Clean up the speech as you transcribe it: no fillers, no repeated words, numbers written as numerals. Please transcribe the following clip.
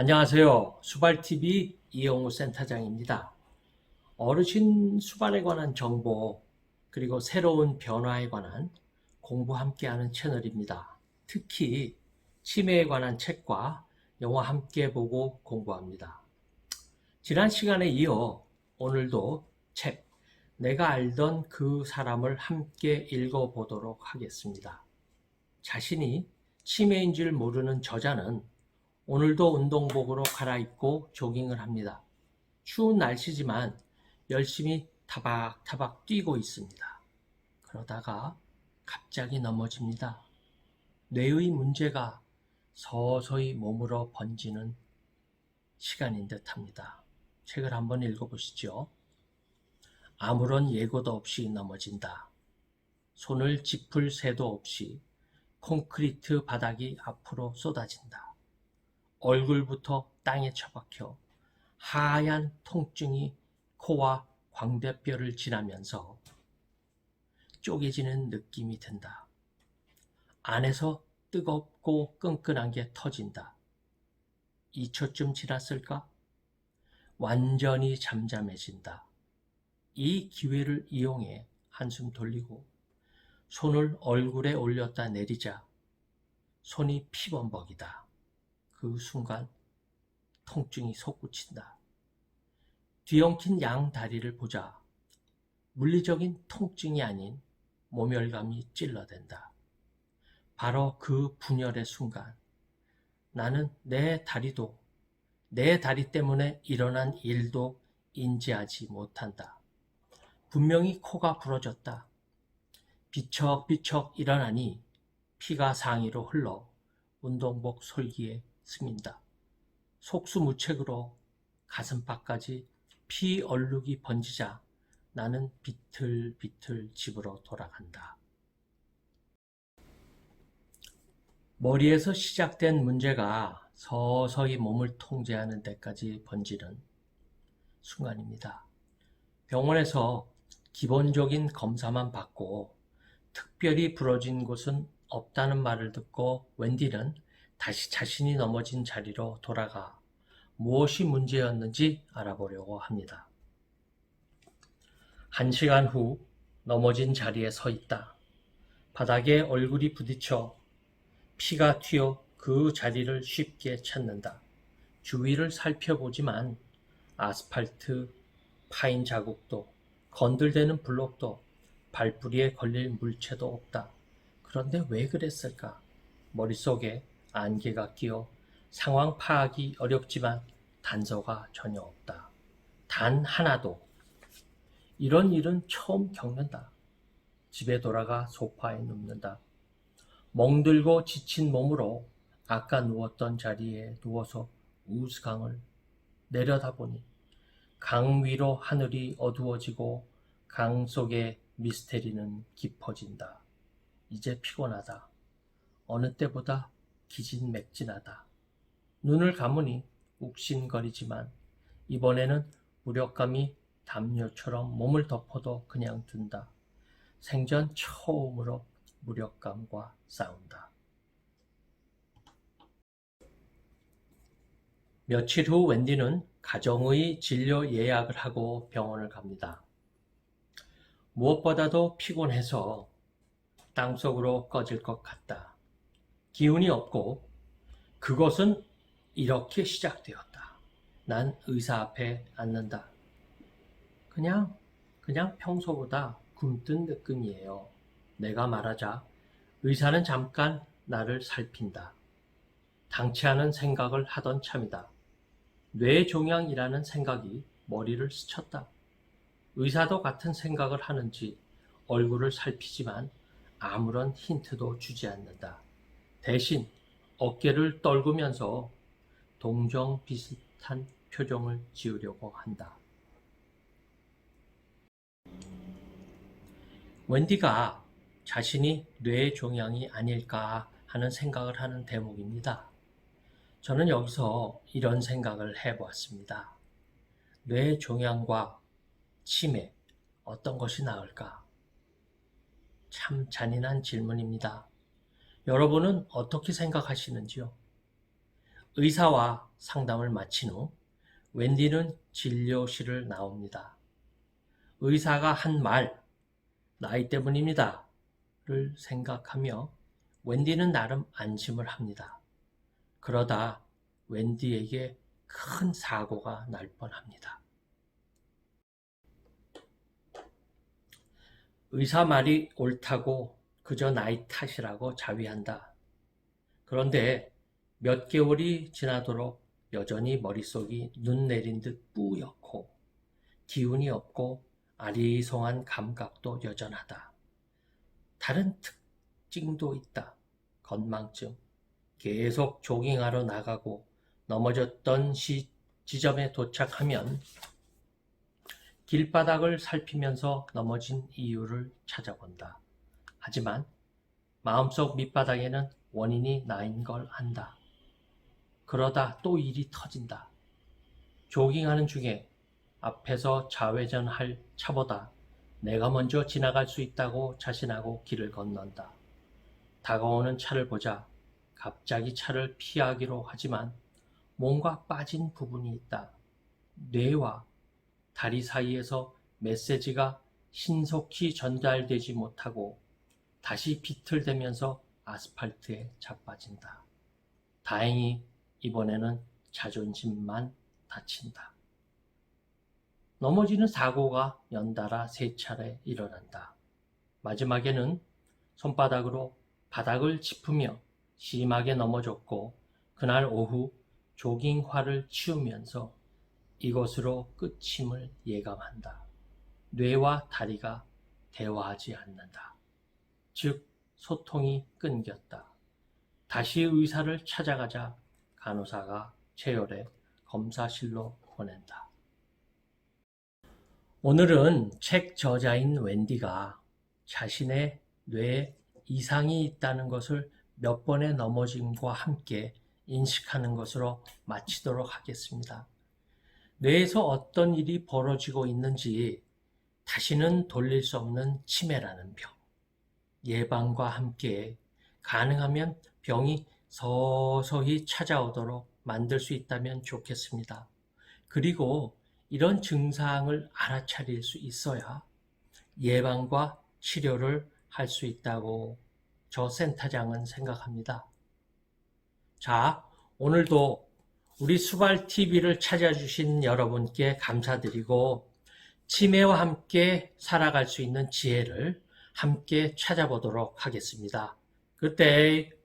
안녕하세요. 수발TV 이영우 센터장입니다. 어르신 수발에 관한 정보, 그리고 새로운 변화에 관한 공부 함께하는 채널입니다. 특히 치매에 관한 책과 영화 함께 보고 공부합니다. 지난 시간에 이어 오늘도 책, 내가 알던 그 사람을 함께 읽어보도록 하겠습니다. 자신이 치매인 줄 모르는 저자는 오늘도 운동복으로 갈아입고 조깅을 합니다. 추운 날씨지만 열심히 타박타박 뛰고 있습니다. 그러다가 갑자기 넘어집니다. 뇌의 문제가 서서히 몸으로 번지는 시간인 듯합니다. 책을 한번 읽어보시죠. 아무런 예고도 없이 넘어진다. 손을 짚을 새도 없이 콘크리트 바닥이 앞으로 쏟아진다. 얼굴부터 땅에 처박혀 하얀 통증이 코와 광대뼈를 지나면서 쪼개지는 느낌이 든다. 안에서 뜨겁고 끈끈한 게 터진다. 2초쯤 지났을까? 완전히 잠잠해진다. 이 기회를 이용해 한숨 돌리고 손을 얼굴에 올렸다 내리자 손이 피범벅이다. 그 순간 통증이 솟구친다. 뒤엉킨 양 다리를 보자 물리적인 통증이 아닌 모멸감이 찔러댄다. 바로 그 분열의 순간 나는 내 다리 때문에 일어난 일도 인지하지 못한다. 분명히 코가 부러졌다. 비척비척 일어나니 피가 상의로 흘러 운동복 솔기에 스민다. 속수무책으로 가슴팍까지 피 얼룩이 번지자 나는 비틀비틀 집으로 돌아간다. 머리에서 시작된 문제가 서서히 몸을 통제하는 데까지 번지는 순간입니다. 병원에서 기본적인 검사만 받고 특별히 부러진 곳은 없다는 말을 듣고 웬디는 다시 자신이 넘어진 자리로 돌아가 무엇이 문제였는지 알아보려고 합니다. 1시간 후 넘어진 자리에 서 있다. 바닥에 얼굴이 부딪혀 피가 튀어 그 자리를 쉽게 찾는다. 주위를 살펴보지만 아스팔트 파인 자국도 건들대는 블록도 발뿌리에 걸릴 물체도 없다. 그런데 왜 그랬을까? 머릿속에 안개가 끼어 상황 파악이 어렵지만 단서가 전혀 없다. 단 하나도. 이런 일은 처음 겪는다. 집에 돌아가 소파에 눕는다. 멍들고 지친 몸으로 아까 누웠던 자리에 누워서 우스강을 내려다보니 강 위로 하늘이 어두워지고 강 속의 미스테리는 깊어진다. 이제 피곤하다. 어느 때보다 기진맥진하다. 눈을 감으니 욱신거리지만 이번에는 무력감이 담요처럼 몸을 덮어도 그냥 둔다. 생전 처음으로 무력감과 싸운다. 며칠 후 웬디는 가정의 진료 예약을 하고 병원을 갑니다. 무엇보다도 피곤해서 땅속으로 꺼질 것 같다. 기운이 없고 그것은 이렇게 시작되었다. 난 의사 앞에 앉는다. 그냥 평소보다 굼뜬 느낌이에요. 내가 말하자 의사는 잠깐 나를 살핀다. 당치 않은 생각을 하던 참이다. 뇌종양이라는 생각이 머리를 스쳤다. 의사도 같은 생각을 하는지 얼굴을 살피지만 아무런 힌트도 주지 않는다. 대신 어깨를 떨구면서 동정 비슷한 표정을 지으려고 한다. 웬디가 자신이 뇌종양이 아닐까 하는 생각을 하는 대목입니다. 저는 여기서 이런 생각을 해보았습니다. 뇌종양과 치매, 어떤 것이 나을까? 참 잔인한 질문입니다. 여러분은 어떻게 생각하시는지요? 의사와 상담을 마친 후 웬디는 진료실을 나옵니다. 의사가 한 말, 나이 때문입니다. 를 생각하며 웬디는 나름 안심을 합니다. 그러다 웬디에게 큰 사고가 날 뻔합니다. 의사 말이 옳다고 그저 나이 탓이라고 자위한다. 그런데 몇 개월이 지나도록 여전히 머릿속이 눈 내린 듯 뿌옇고 기운이 없고 아리송한 감각도 여전하다. 다른 특징도 있다. 건망증. 계속 조깅하러 나가고 넘어졌던 지점에 도착하면 길바닥을 살피면서 넘어진 이유를 찾아본다. 하지만 마음속 밑바닥에는 원인이 나인 걸 안다. 그러다 또 일이 터진다. 조깅하는 중에 앞에서 좌회전할 차보다 내가 먼저 지나갈 수 있다고 자신하고 길을 건넌다. 다가오는 차를 보자 갑자기 차를 피하기로 하지만 뭔가 빠진 부분이 있다. 뇌와 다리 사이에서 메시지가 신속히 전달되지 못하고 다시 비틀대면서 아스팔트에 자빠진다. 다행히 이번에는 자존심만 다친다. 넘어지는 사고가 연달아 3차례 일어난다. 마지막에는 손바닥으로 바닥을 짚으며 심하게 넘어졌고 그날 오후 조깅화를 치우면서 이것으로 끝임을 예감한다. 뇌와 다리가 대화하지 않는다. 즉 소통이 끊겼다. 다시 의사를 찾아가자 간호사가 체열해 검사실로 보낸다. 오늘은 책 저자인 웬디가 자신의 뇌에 이상이 있다는 것을 몇 번의 넘어짐과 함께 인식하는 것으로 마치도록 하겠습니다. 뇌에서 어떤 일이 벌어지고 있는지 다시는 돌릴 수 없는 치매라는 병. 예방과 함께 가능하면 병이 서서히 찾아오도록 만들 수 있다면 좋겠습니다. 그리고 이런 증상을 알아차릴 수 있어야 예방과 치료를 할 수 있다고 저 센터장은 생각합니다. 자, 오늘도 우리 수발TV를 찾아주신 여러분께 감사드리고 치매와 함께 살아갈 수 있는 지혜를 함께 찾아보도록 하겠습니다. Good day.